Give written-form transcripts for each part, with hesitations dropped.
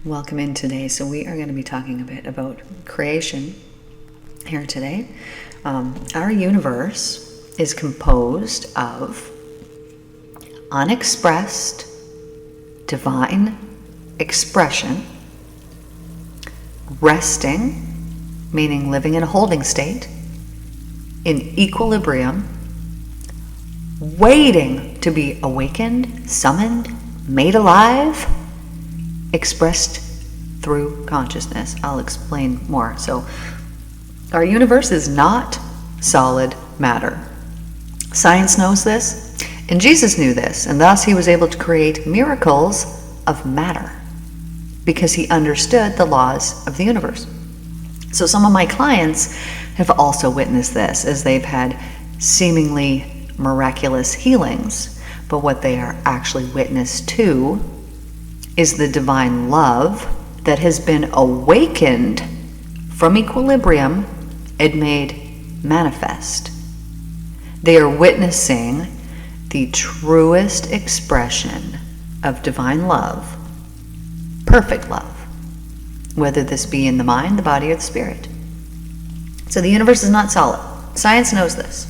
Welcome in today. So we are going to be talking a bit about creation here today. Our universe is composed of unexpressed divine expression, resting, meaning living in a holding state, in equilibrium, waiting to be awakened, summoned, made alive, expressed through consciousness. I'll explain more. So, our universe is not solid matter. Science knows this, and Jesus knew this, and thus he was able to create miracles of matter because he understood the laws of the universe. So some of my clients have also witnessed this as they've had seemingly miraculous healings, but what they are actually witness to is the divine love that has been awakened from equilibrium and made manifest. They are witnessing the truest expression of divine love, perfect love, whether this be in the mind, the body, or the spirit. So the universe is not solid. Science knows this.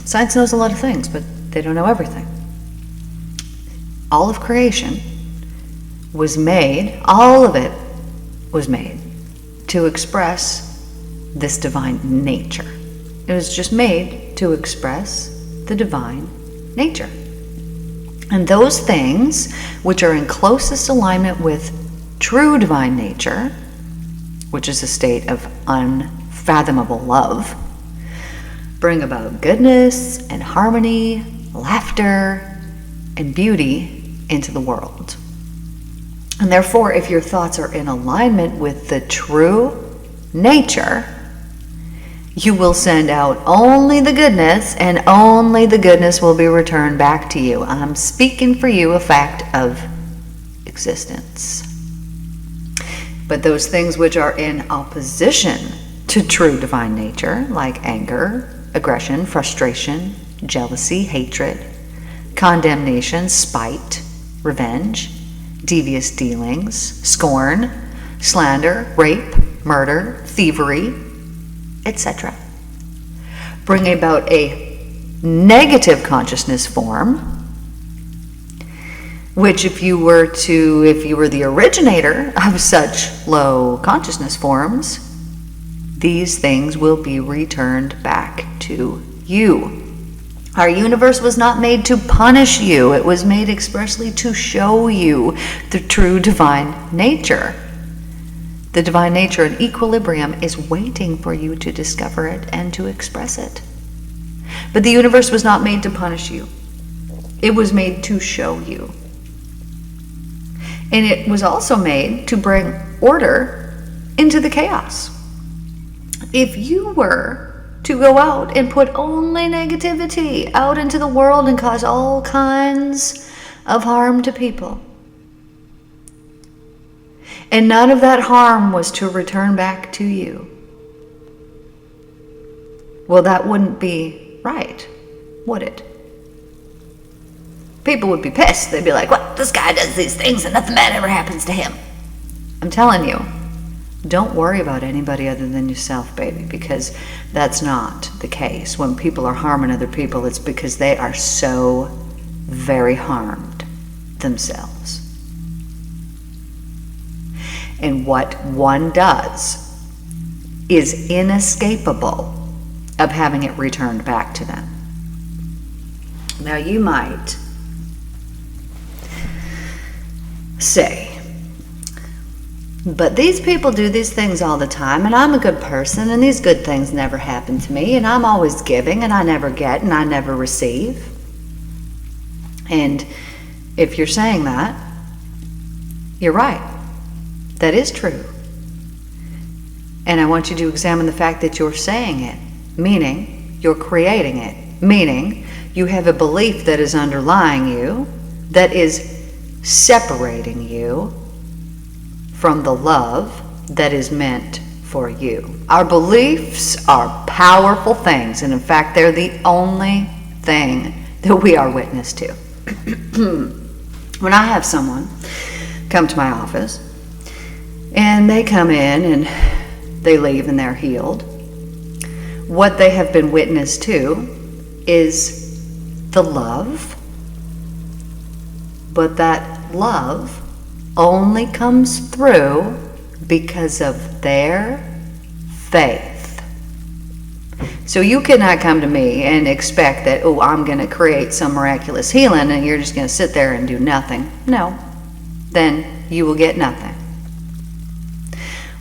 Science knows a lot of things, but they don't know everything. All of creation was made, all of it was made to express this divine nature. It was just made to express the divine nature. And those things which are in closest alignment with true divine nature, which is a state of unfathomable love, bring about goodness and harmony, laughter, and beauty into the world. And therefore, if your thoughts are in alignment with the true nature, you will send out only the goodness, and only the goodness will be returned back to you. I'm speaking for you a fact of existence. But those things which are in opposition to true divine nature, like anger, aggression, frustration, jealousy, hatred, condemnation, spite, revenge, devious dealings, scorn, slander, rape, murder, thievery, etc., bring about a negative consciousness form, which if you were the originator of such low consciousness forms, these things will be returned back to you. Our universe was not made to punish you. It was made expressly to show you the true divine nature. The divine nature in equilibrium is waiting for you to discover it and to express it. But the universe was not made to punish you. It was made to show you. And it was also made to bring order into the chaos. If you were to go out and put only negativity out into the world and cause all kinds of harm to people, and none of that harm was to return back to you, well, that wouldn't be right, would it? People would be pissed. They'd be like, "What? This guy does these things and nothing bad ever happens to him." I'm telling you, don't worry about anybody other than yourself, baby, because that's not the case. When people are harming other people, it's because they are so very harmed themselves. And what one does is inescapable of having it returned back to them. Now you might say, "But these people do these things all the time, and I'm a good person, and these good things never happen to me, and I'm always giving, and I never get, and I never receive." And if you're saying that, you're right. That is true. And I want you to examine the fact that you're saying it, meaning you're creating it, meaning you have a belief that is underlying you, that is separating you from the love that is meant for you. Our beliefs are powerful things, and in fact, they're the only thing that we are witness to. When I have someone come to my office, and they come in and they leave and they're healed. What they have been witness to is the love, but that love only comes through because of their faith. So you cannot come to me and expect that, oh, I'm going to create some miraculous healing and you're just going to sit there and do nothing. No, then you will get nothing.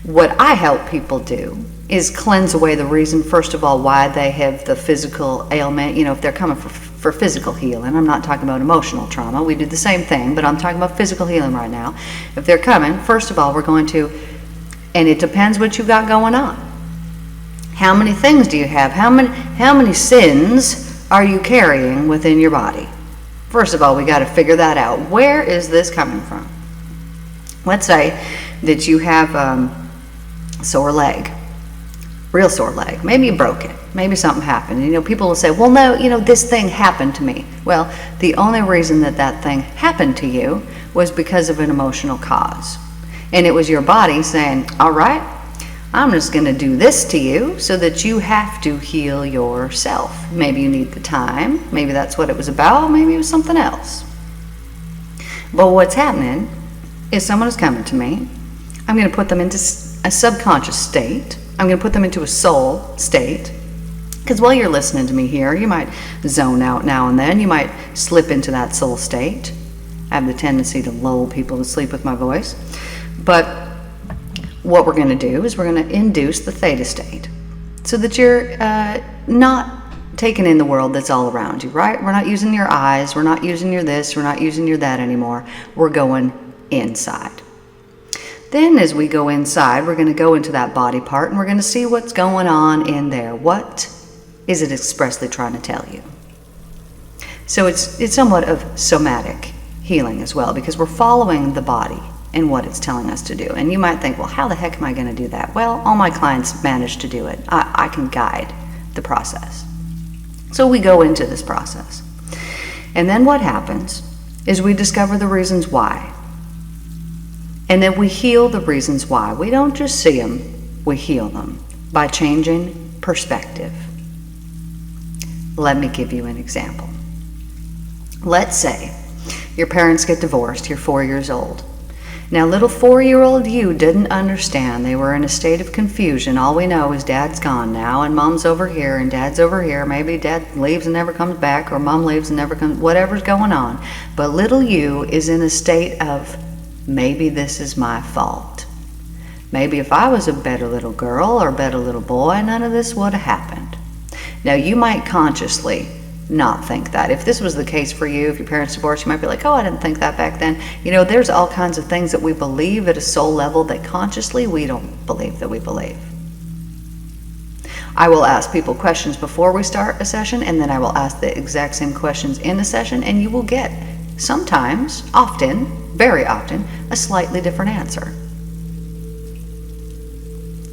What I help people do is cleanse away the reason, first of all, why they have the physical ailment. You know, if they're coming for physical healing, I'm not talking about emotional trauma. We do the same thing, but I'm talking about physical healing right now. If they're coming, first of all, we're going to, and it depends what you got going on. How many things do you have? How many sins are you carrying within your body? First of all, we got to figure that out. Where is this coming from? Let's say that you have a sore leg, real sore leg. Maybe you broke it. Maybe something happened. You know, people will say, well, no, you know, this thing happened to me. Well, the only reason that that thing happened to you was because of an emotional cause. And it was your body saying, all right, I'm just going to do this to you so that you have to heal yourself. Maybe you need the time. Maybe that's what it was about. Maybe it was something else. But what's happening is someone is coming to me. I'm going to put them into a subconscious state. I'm going to put them into a soul state. Because while you're listening to me here, you might zone out now and then. You might slip into that soul state. I have the tendency to lull people to sleep with my voice. But what we're going to do is we're going to induce the theta state so that you're not taking in the world that's all around you, right? We're not using your eyes, we're not using your this, we're not using your that anymore. We're going inside. Then as we go inside, we're going to go into that body part and we're going to see what's going on in there. What is it expressly trying to tell you? So it's somewhat of somatic healing as well, because we're following the body and what it's telling us to do. And you might think, well, how the heck am I going to do that? Well, all my clients manage to do it. I can guide the process. So we go into this process. And then what happens is we discover the reasons why. And then we heal the reasons why. We don't just see them, we heal them by changing perspective. Let me give you an example. Let's say your parents get divorced, you're 4 years old. Now, little 4-year-old you didn't understand. They were in a state of confusion. All we know is dad's gone now, and mom's over here, and dad's over here. Maybe dad leaves and never comes back, or mom leaves and never comes, whatever's going on. But little you is in a state of, maybe this is my fault. Maybe if I was a better little girl or a better little boy, none of this would have happened. Now, you might consciously not think that. If this was the case for you, if your parents divorced, you might be like, oh, I didn't think that back then. You know, there's all kinds of things that we believe at a soul level that consciously we don't believe that we believe. I will ask people questions before we start a session, and then I will ask the exact same questions in the session, and you will get sometimes, often, very often, a slightly different answer.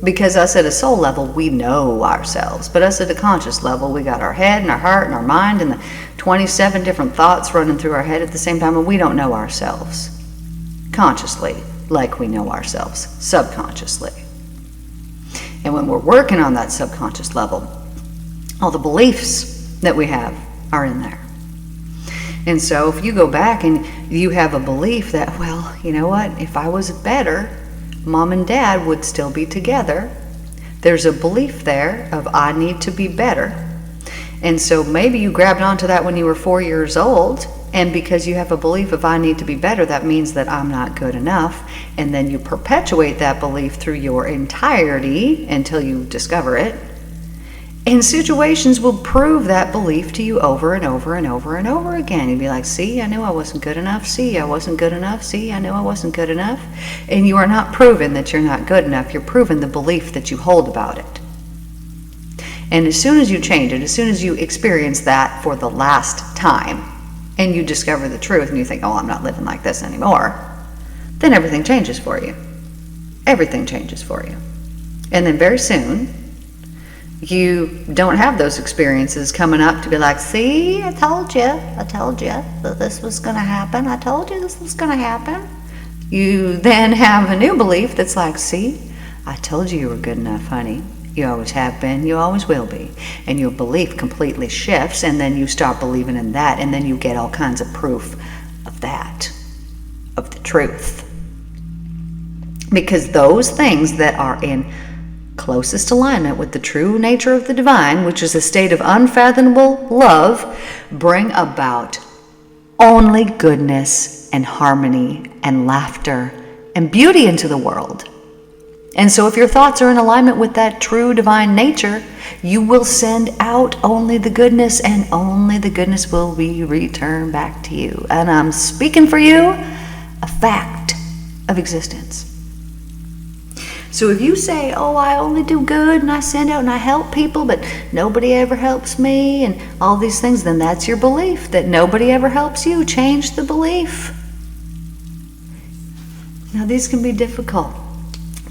Because us at a soul level, we know ourselves. But us at a conscious level, we got our head and our heart and our mind and the 27 different thoughts running through our head at the same time, and we don't know ourselves consciously like we know ourselves subconsciously. And when we're working on that subconscious level, all the beliefs that we have are in there. And so if you go back and you have a belief that, well, you know what, if I was better, mom and dad would still be together. There's a belief there of I need to be better. And so maybe you grabbed onto that when you were 4 years old, and because you have a belief of I need to be better, that means that I'm not good enough. And then you perpetuate that belief through your entirety until you discover it. And situations will prove that belief to you over and over and over and over again. You'd be like, see, I knew I wasn't good enough. See, I wasn't good enough. See, I knew I wasn't good enough. And you are not proving that you're not good enough. You're proving the belief that you hold about it. And as soon as you change it, as soon as you experience that for the last time, and you discover the truth, and you think, oh, I'm not living like this anymore, then everything changes for you. Everything changes for you. And then very soon, you don't have those experiences coming up to be like, see, I told you that this was going to happen. I told you this was going to happen. You then have a new belief that's like, see, I told you were good enough, honey. You always have been, you always will be. And your belief completely shifts, and then you start believing in that, and then you get all kinds of proof of that, of the truth. Because those things that are in closest alignment with the true nature of the divine, which is a state of unfathomable love, bring about only goodness and harmony and laughter and beauty into the world. And so if your thoughts are in alignment with that true divine nature, you will send out only the goodness, and only the goodness will be returned back to you. And I'm speaking for you, a fact of existence. So if you say, oh, I only do good and I send out and I help people, but nobody ever helps me and all these things, then that's your belief, that nobody ever helps you. Change the belief. Now these can be difficult,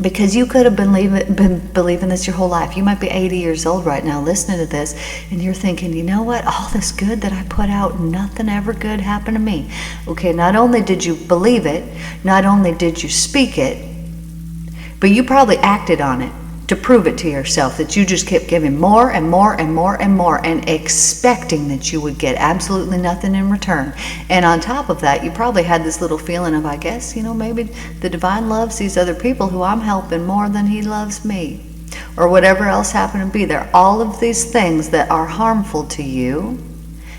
because you could have been believing this your whole life. You might be 80 years old right now listening to this, and you're thinking, you know what, all this good that I put out, nothing ever good happened to me. Okay, not only did you believe it, not only did you speak it, but you probably acted on it to prove it to yourself, that you just kept giving more and more and more and more, and expecting that you would get absolutely nothing in return. And on top of that, you probably had this little feeling of, I guess, maybe the divine loves these other people who I'm helping more than he loves me, or whatever else happened to be there. All of these things that are harmful to you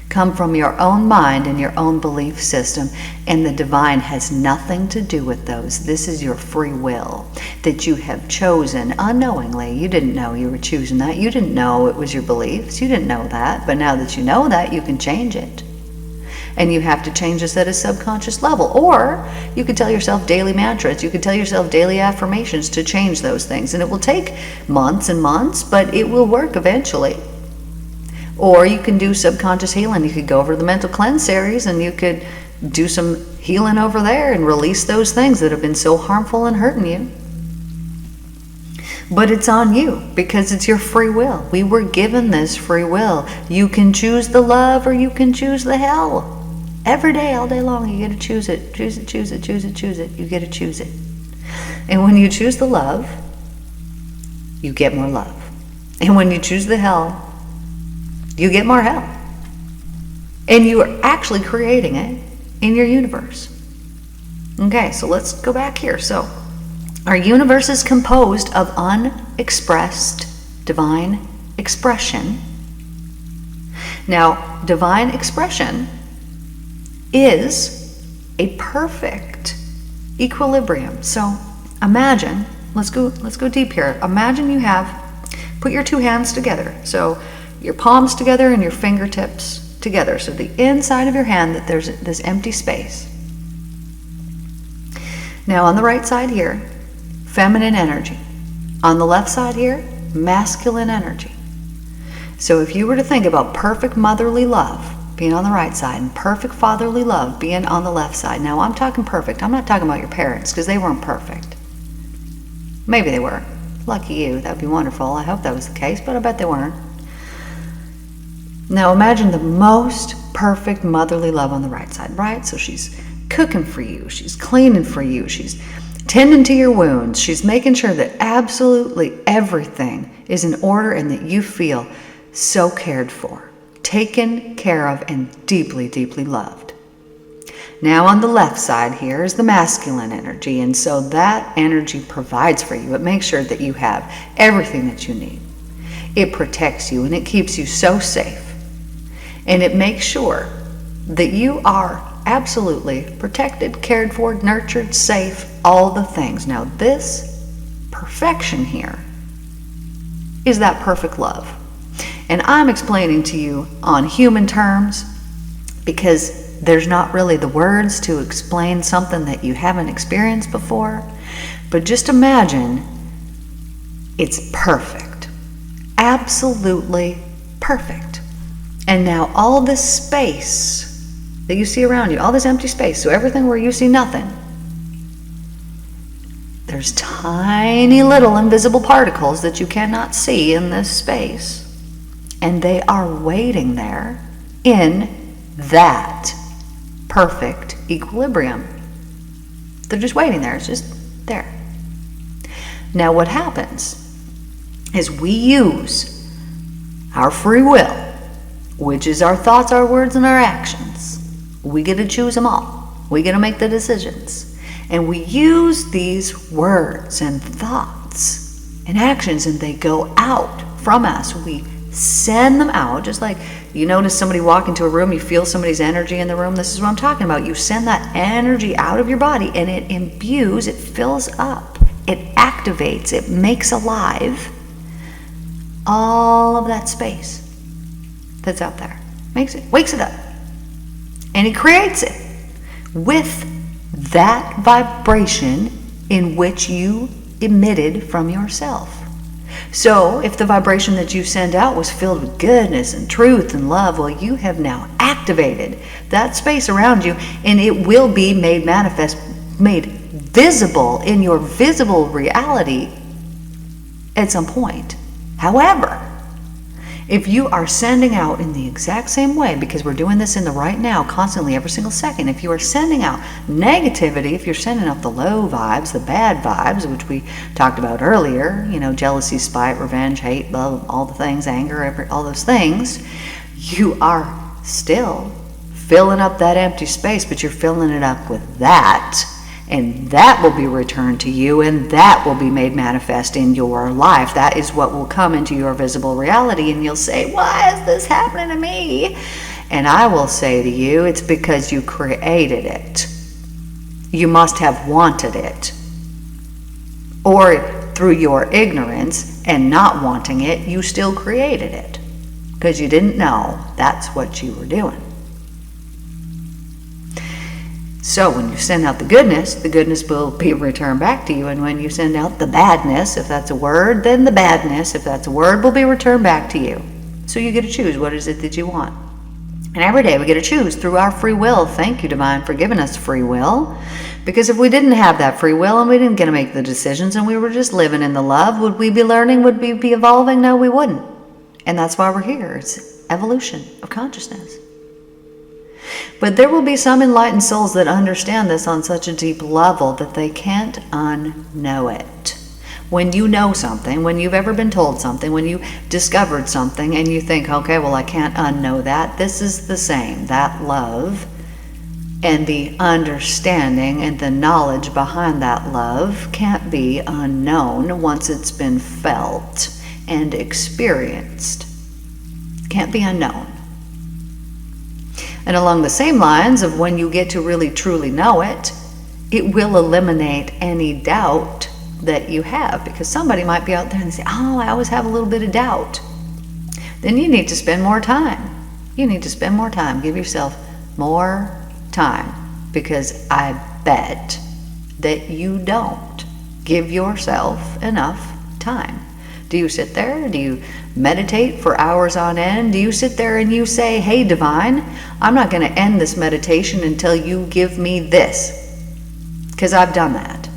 come from your own mind and your own belief system, and the divine has nothing to do with those. This is your free will that you have chosen unknowingly. You didn't know you were choosing that. You didn't know it was your beliefs. You didn't know that. But now that you know that, you can change it. And you have to change this at a subconscious level. Or you could tell yourself daily mantras. You could tell yourself daily affirmations to change those things. And it will take months and months, but it will work eventually. Or you can do subconscious healing. You could go over the mental cleanse series, and you could do some healing over there and release those things that have been so harmful and hurting you. But it's on you, because it's your free will. We were given this free will. You can choose the love, or you can choose the hell. Every day, all day long, you get to choose it. Choose it, choose it, choose it, choose it. You get to choose it. And when you choose the love, you get more love. And when you choose the hell, you get more hell. And you are actually creating it in your universe. Okay, so let's go back here. So our universe is composed of unexpressed divine expression. Now, divine expression is a perfect equilibrium. So imagine, let's go deep here. Imagine you put your two hands together. So your palms together and your fingertips together. So the inside of your hand, that there's this empty space. Now on the right side here, feminine energy. On the left side here, masculine energy. So if you were to think about perfect motherly love being on the right side and perfect fatherly love being on the left side. Now I'm talking perfect. I'm not talking about your parents, because they weren't perfect. Maybe they were. Lucky you. That would be wonderful. I hope that was the case, but I bet they weren't. Now imagine the most perfect motherly love on the right side, right? So she's cooking for you, she's cleaning for you, she's tending to your wounds, she's making sure that absolutely everything is in order and that you feel so cared for, taken care of, and deeply, deeply loved. Now on the left side here is the masculine energy, and so that energy provides for you. It makes sure that you have everything that you need. It protects you and it keeps you so safe. And it makes sure that you are absolutely protected, cared for, nurtured, safe, all the things. Now this perfection here is that perfect love. And I'm explaining to you on human terms, because there's not really the words to explain something that you haven't experienced before. But just imagine it's perfect. Absolutely perfect. And now all this space that you see around you, all this empty space, so everything where you see nothing, there's tiny little invisible particles that you cannot see in this space. And they are waiting there in that perfect equilibrium. They're just waiting there. It's just there. Now what happens is we use our free will, which is our thoughts, our words, and our actions. We get to choose them all. We get to make the decisions. And we use these words and thoughts and actions, and they go out from us. We send them out, just like you notice somebody walk into a room, you feel somebody's energy in the room. This is what I'm talking about. You send that energy out of your body, and it imbues, it fills up, it activates, it makes alive all of that space that's out there. Makes it, wakes it up. And it creates it with that vibration in which you emitted from yourself. So if the vibration that you send out was filled with goodness and truth and love, well, you have now activated that space around you, and it will be made manifest, made visible in your visible reality at some point. However, if you are sending out in the exact same way, because we're doing this in the right now, constantly, every single second, if you are sending out negativity, if you're sending out the low vibes, the bad vibes, which we talked about earlier, jealousy, spite, revenge, hate, love, all the things, anger, all those things, you are still filling up that empty space, but you're filling it up with that. And that will be returned to you, and that will be made manifest in your life. That is what will come into your visible reality, and you'll say, why is this happening to me? And I will say to you, it's because you created it. You must have wanted it. Or through your ignorance and not wanting it, you still created it, because you didn't know that's what you were doing. So when you send out the goodness will be returned back to you. And when you send out the badness, if that's a word, then the badness, if that's a word, will be returned back to you. So you get to choose what is it that you want. And every day we get to choose through our free will. Thank you, Divine, for giving us free will. Because if we didn't have that free will and we didn't get to make the decisions and we were just living in the love, would we be learning? Would we be evolving? No, we wouldn't. And that's why we're here. It's evolution of consciousness. But there will be some enlightened souls that understand this on such a deep level that they can't unknow it. When you know something, when you've ever been told something, when you discovered something and you think, okay, well, I can't unknow that, this is the same. That love and the understanding and the knowledge behind that love can't be unknown once it's been felt and experienced. Can't be unknown. And along the same lines of when you get to really truly know it, it will eliminate any doubt that you have, because somebody might be out there and say, oh, I always have a little bit of doubt. Then you need to spend more time. You need to spend more time. Give yourself more time, because I bet that you don't give yourself enough time. Do you sit there? Do you meditate for hours on end? Do you sit there and you say, hey, Divine, I'm not going to end this meditation until you give me this, because I've done that.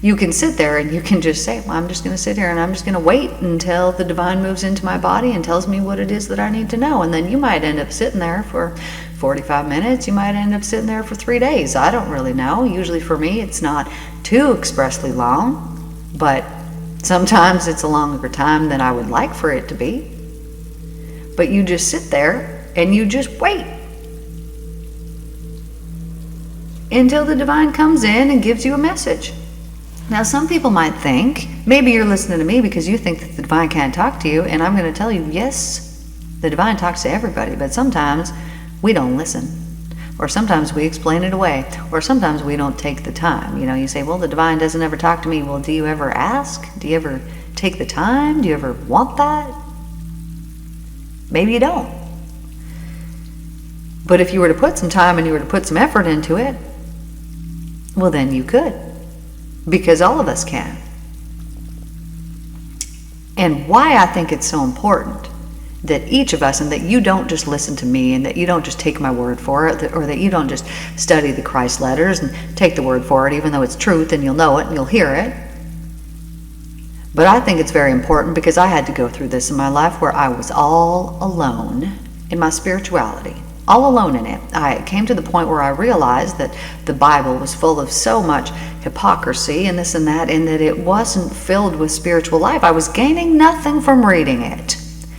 You can sit there and you can just say, well, I'm just going to sit here and I'm just going to wait until the Divine moves into my body and tells me what it is that I need to know. And then you might end up sitting there for 45 minutes. You might end up sitting there for 3 days. I don't really know. Usually for me, it's not too expressly long, but sometimes it's a longer time than I would like for it to be. But you just sit there and you just wait until the Divine comes in and gives you a message. Now, some people might think, maybe you're listening to me because you think that the Divine can't talk to you, and I'm going to tell you, yes, the Divine talks to everybody, but sometimes we don't listen. Or sometimes we explain it away. Or sometimes we don't take the time. You say, well, the Divine doesn't ever talk to me. Well, do you ever ask? Do you ever take the time? Do you ever want that? Maybe you don't. But if you were to put some time and you were to put some effort into it, well, then you could. Because all of us can. And why I think it's so important that each of us, and that you don't just listen to me, and that you don't just take my word for it, or that you don't just study the Christ letters and take the word for it, even though it's truth and you'll know it and you'll hear it. But I think it's very important because I had to go through this in my life where I was all alone in my spirituality. all alone in it. I came to the point where I realized that the Bible was full of so much hypocrisy and this and that, and that it wasn't filled with spiritual life. I was gaining nothing from reading it.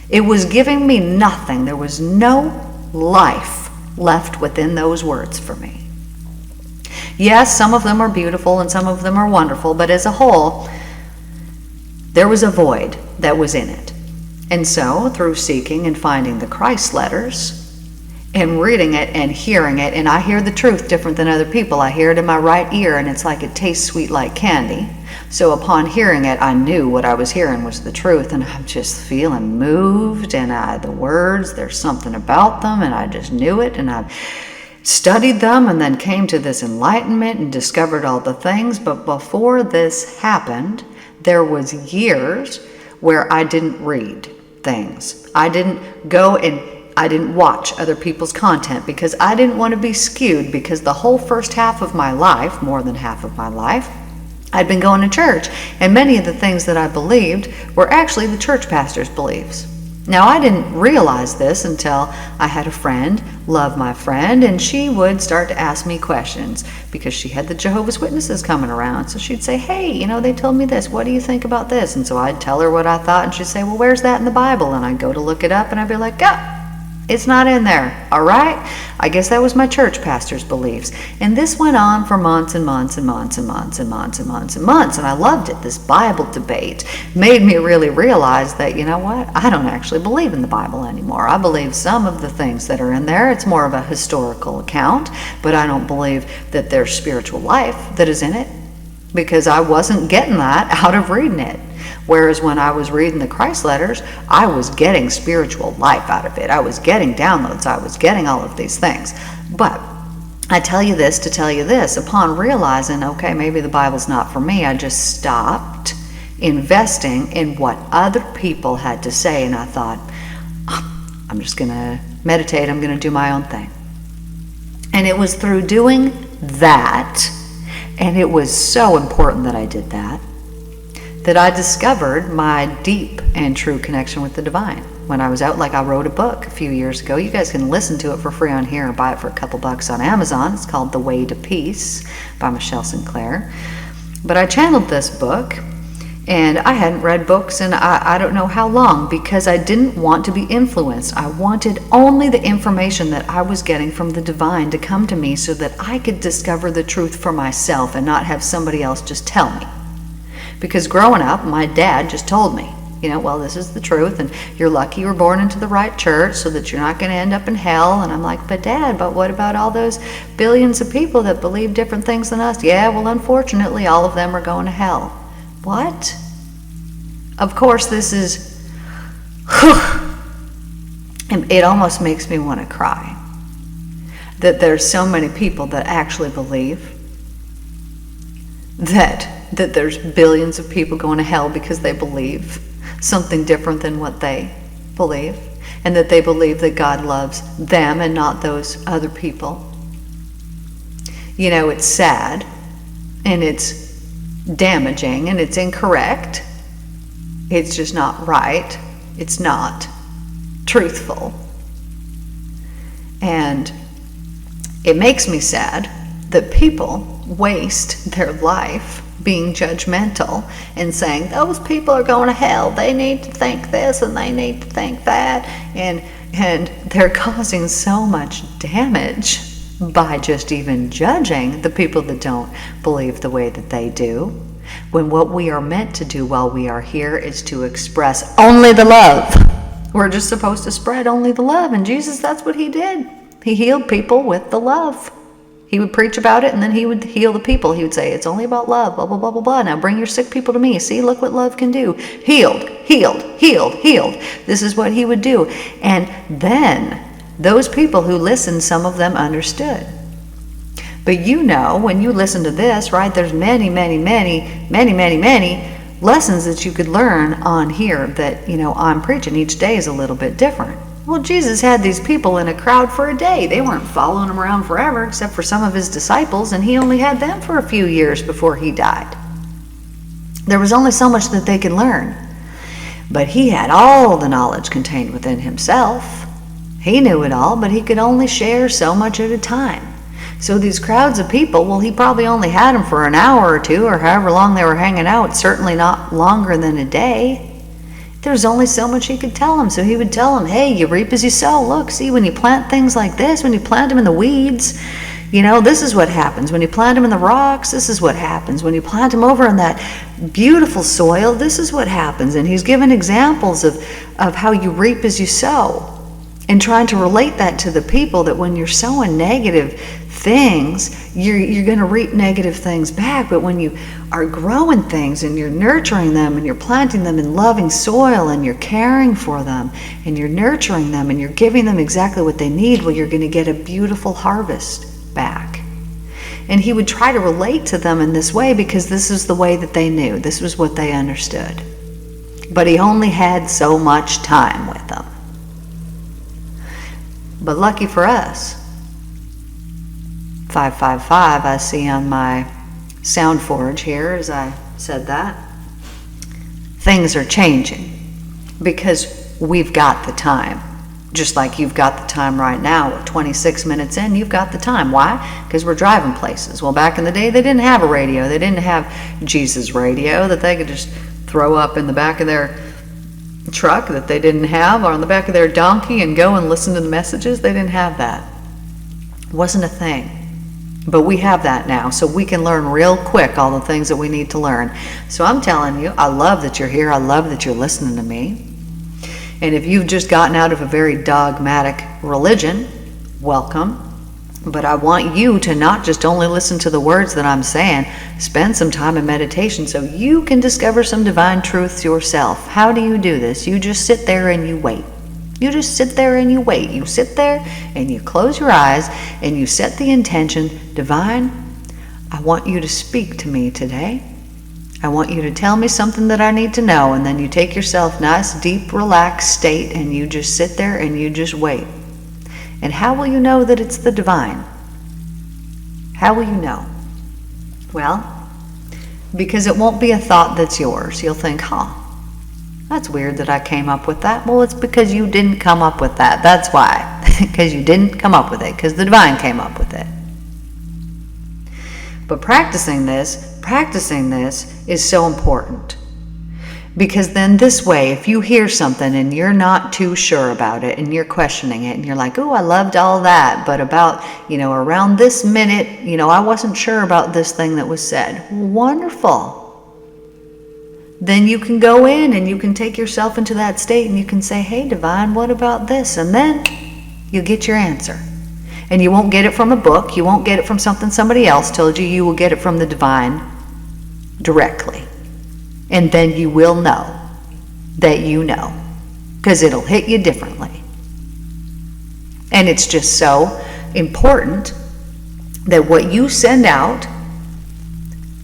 It was giving me nothing. There was no life left within those words for me. Yes, some of them are beautiful and some of them are wonderful, but as a whole, there was a void that was in it. And so, through seeking and finding the Christ letters, and reading it and hearing it, and I hear the truth different than other people. I hear it in my right ear, and it's like it tastes sweet like candy. So upon hearing it, I knew what I was hearing was the truth, and I'm just feeling moved, and the words, there's something about them, and I just knew it, and I studied them, and then came to this enlightenment and discovered all the things. But before this happened, there was years where I didn't read things. I didn't go and I didn't watch other people's content because I didn't want to be skewed, because the whole first half of my life, more than half of my life, I'd been going to church, and many of the things that I believed were actually the church pastor's beliefs. Now, I didn't realize this until I had a friend, love my friend, and she would start to ask me questions because she had the Jehovah's Witnesses coming around. So she'd say, hey, they told me this. What do you think about this? And so I'd tell her what I thought, and she'd say, well, where's that in the Bible? And I'd go to look it up, and I'd be like, it's not in there. All right. I guess that was my church pastor's beliefs. And this went on for months and months and months and months and months and months and months. And I loved it. This Bible debate made me really realize that, you know what? I don't actually believe in the Bible anymore. I believe some of the things that are in there. It's more of a historical account, but I don't believe that there's spiritual life that is in it, because I wasn't getting that out of reading it. Whereas when I was reading the Christ letters, I was getting spiritual life out of it. I was getting downloads. I was getting all of these things. But I tell you this to tell you this. Upon realizing, okay, maybe the Bible's not for me, I just stopped investing in what other people had to say. And I thought, I'm just going to meditate. I'm going to do my own thing. And it was through doing that, and it was so important that I did that I discovered my deep and true connection with the divine. When I was out, I wrote a book a few years ago. You guys can listen to it for free on here or buy it for a couple bucks on Amazon. It's called The Way to Peace by Michelle Sinclair. But I channeled this book, and I hadn't read books in I don't know how long, because I didn't want to be influenced. I wanted only the information that I was getting from the divine to come to me so that I could discover the truth for myself and not have somebody else just tell me. Because growing up, my dad just told me, well, this is the truth, and you're lucky you were born into the right church so that you're not going to end up in hell. And I'm like, but Dad, but what about all those billions of people that believe different things than us? Yeah, well, unfortunately, all of them are going to hell. What? Of course, this is, it almost makes me want to cry that there's so many people that actually believe that there's billions of people going to hell because they believe something different than what they believe, and that they believe that God loves them and not those other people. It's sad, and it's damaging, and it's incorrect. It's just not right. It's not truthful. And it makes me sad that people waste their life being judgmental and saying, those people are going to hell, they need to think this and they need to think that, and they're causing so much damage by just even judging the people that don't believe the way that they do, when what we are meant to do while we are here is to express only the love. We're just supposed to spread only the love, and Jesus, that's what he did. He healed people with the love. He would preach about it, and then he would heal the people. He would say, it's only about love, blah, blah, blah, blah, blah. Now bring your sick people to me. See, look what love can do. Healed, healed, healed, healed. This is what he would do. And then those people who listened, some of them understood. But when you listen to this, right, there's many, many, many, many, many, many lessons that you could learn on here that, I'm preaching. Each day is a little bit different. Well, Jesus had these people in a crowd for a day. They weren't following him around forever, except for some of his disciples, and he only had them for a few years before he died. There was only so much that they could learn. But he had all the knowledge contained within himself. He knew it all, but he could only share so much at a time. So these crowds of people, well, he probably only had them for an hour or two, or however long they were hanging out, certainly not longer than a day. There's only so much he could tell them. So he would tell them, hey, you reap as you sow. Look, see, when you plant things like this, when you plant them in the weeds, this is what happens. When you plant them in the rocks, this is what happens. When you plant them over in that beautiful soil, this is what happens. And he's given examples of how you reap as you sow, and trying to relate that to the people, that when you're sowing negative things, you're going to reap negative things back. But when you are growing things and you're nurturing them and you're planting them in loving soil and you're caring for them and you're nurturing them and you're giving them exactly what they need, well, you're going to get a beautiful harvest back. And he would try to relate to them in this way because this is the way that they knew. This was what they understood. But he only had so much time with them. But lucky for us, 555 I see on my sound forge here as I said that, things are changing because we've got the time. Just like you've got the time right now. We're 26 minutes in, you've got the time. Why? Because we're driving places. Well, back in the day, they didn't have a radio. They didn't have Jesus radio that they could just throw up in the back of their truck that they didn't have, or on the back of their donkey and go and listen to the messages. They didn't have that. It wasn't a thing. But we have that now, so we can learn real quick all the things that we need to learn. So I'm telling you, I love that you're here. I love that you're listening to me. And if you've just gotten out of a very dogmatic religion, welcome. But I want you to not just only listen to the words that I'm saying, spend some time in meditation so you can discover some divine truths yourself. How do you do this? You just sit there and you wait. You just sit there and you wait. You sit there and you close your eyes and you set the intention, divine, I want you to speak to me today. I want you to tell me something that I need to know. And then you take yourself nice, deep, relaxed state and you just sit there and you just wait. And how will you know that it's the divine? How will you know? Well, because it won't be a thought that's yours. You'll think, that's weird that I came up with that. Well, it's because you didn't come up with that. That's why. Because you didn't come up with it. Because the divine came up with it. But practicing this is so important. Because then this way, if you hear something and you're not too sure about it and you're questioning it and you're like, oh, I loved all that, but about, around this minute, I wasn't sure about this thing that was said. Wonderful. Then you can go in and you can take yourself into that state and you can say, hey, divine, what about this? And then you get your answer. And you won't get it from a book. You won't get it from something somebody else told you. You will get it from the divine directly. And then you will know that you know, because it'll hit you differently. And it's just so important that what you send out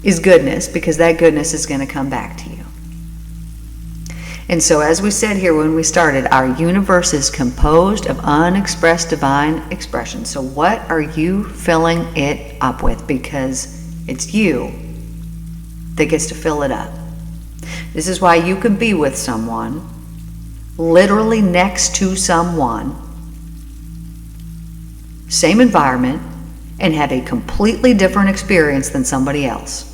is goodness, because that goodness is going to come back to you. And so as we said here when we started, our universe is composed of unexpressed divine expression. So what are you filling it up with? Because it's you that gets to fill it up. This is why you could be with someone, literally next to someone, same environment, and have a completely different experience than somebody else.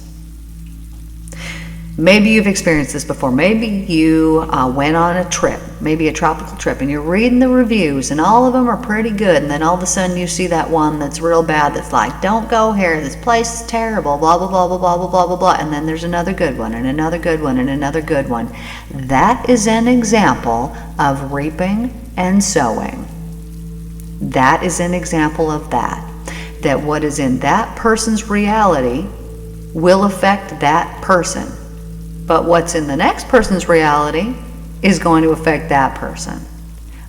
Maybe you've experienced this before. Maybe you went on a trip, maybe a tropical trip, and you're reading the reviews, and all of them are pretty good, and then all of a sudden you see that one that's real bad that's like, don't go here, this place is terrible, blah, blah, blah, blah, blah, blah, blah, blah, blah, and then there's another good one, and another good one, and another good one. That is an example of reaping and sowing. That is an example of that what is in that person's reality will affect that person. But what's in the next person's reality is going to affect that person.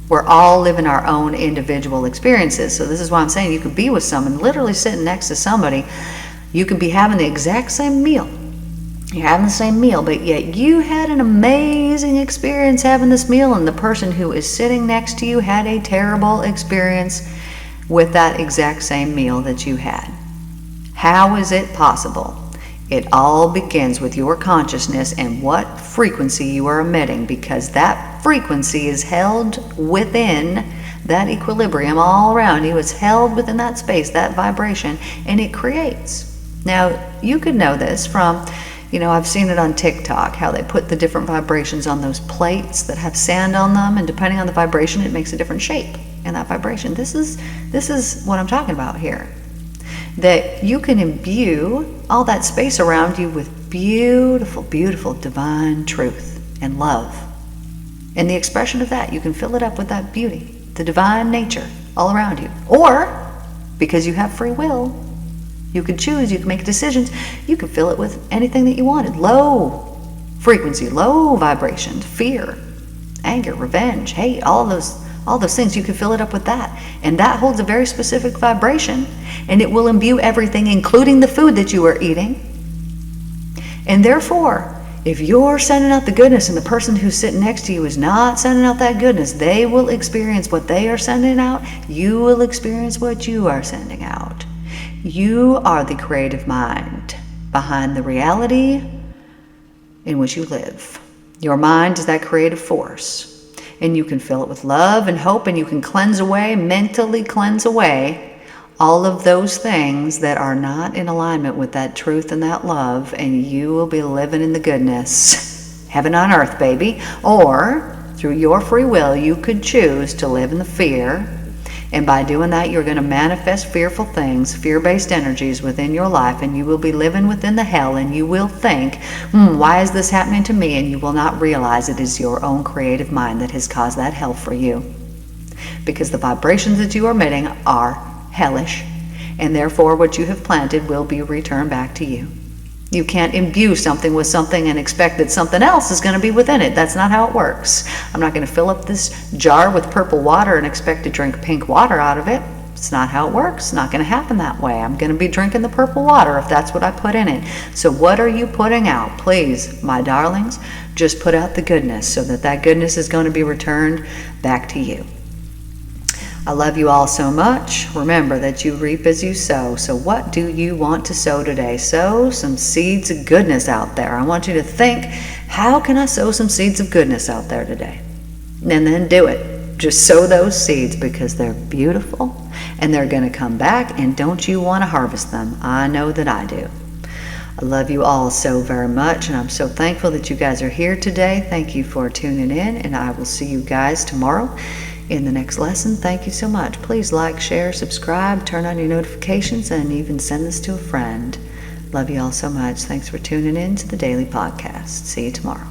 We're all living our own individual experiences. So this is why I'm saying you could be with someone, literally sitting next to somebody. You could be having the exact same meal. You're having the same meal, but yet you had an amazing experience having this meal, and the person who is sitting next to you had a terrible experience with that exact same meal that you had. How is it possible? It all begins with your consciousness and what frequency you are emitting, because that frequency is held within that equilibrium all around you is held within that space, that vibration, and it creates. Now, you could know this from, I've seen it on TikTok, how they put the different vibrations on those plates that have sand on them, and depending on the vibration, it makes a different shape in that vibration. This is what I'm talking about here. That you can imbue all that space around you with beautiful, beautiful divine truth and love. And the expression of that, you can fill it up with that beauty, the divine nature all around you. Or, because you have free will, you can choose, you can make decisions, you can fill it with anything that you wanted. Low frequency, low vibrations, fear, anger, revenge, hate, all those things, you can fill it up with that. And that holds a very specific vibration, and it will imbue everything, including the food that you are eating. And therefore, if you're sending out the goodness and the person who's sitting next to you is not sending out that goodness, they will experience what they are sending out. You will experience what you are sending out. You are the creative mind behind the reality in which you live. Your mind is that creative force, and you can fill it with love and hope, and you can cleanse away, mentally cleanse away all of those things that are not in alignment with that truth and that love, and you will be living in the goodness. Heaven on earth, baby. Or, through your free will, you could choose to live in the fear. And by doing that, you're going to manifest fearful things, fear-based energies within your life, and you will be living within the hell, and you will think, why is this happening to me? And you will not realize it is your own creative mind that has caused that hell for you. Because the vibrations that you are emitting are hellish, and therefore what you have planted will be returned back to you. You can't imbue something with something and expect that something else is going to be within it. That's not how it works. I'm not going to fill up this jar with purple water and expect to drink pink water out of it. It's not how it works. It's not going to happen that way. I'm going to be drinking the purple water if that's what I put in it. So what are you putting out? Please, my darlings, just put out the goodness so that that goodness is going to be returned back to you. I love you all so much. Remember that you reap as you sow. So what do you want to sow today? Sow some seeds of goodness out there. I want you to think, how can I sow some seeds of goodness out there today? And then do it. Just sow those seeds because they're beautiful and they're going to come back, and don't you want to harvest them? I know that I do. I love you all so very much, and I'm so thankful that you guys are here today. Thank you for tuning in, and I will see you guys tomorrow in the next lesson. Thank you so much. Please like, share, subscribe, turn on your notifications, and even send this to a friend. Love you all so much. Thanks for tuning in to the Daily Podcast. See you tomorrow.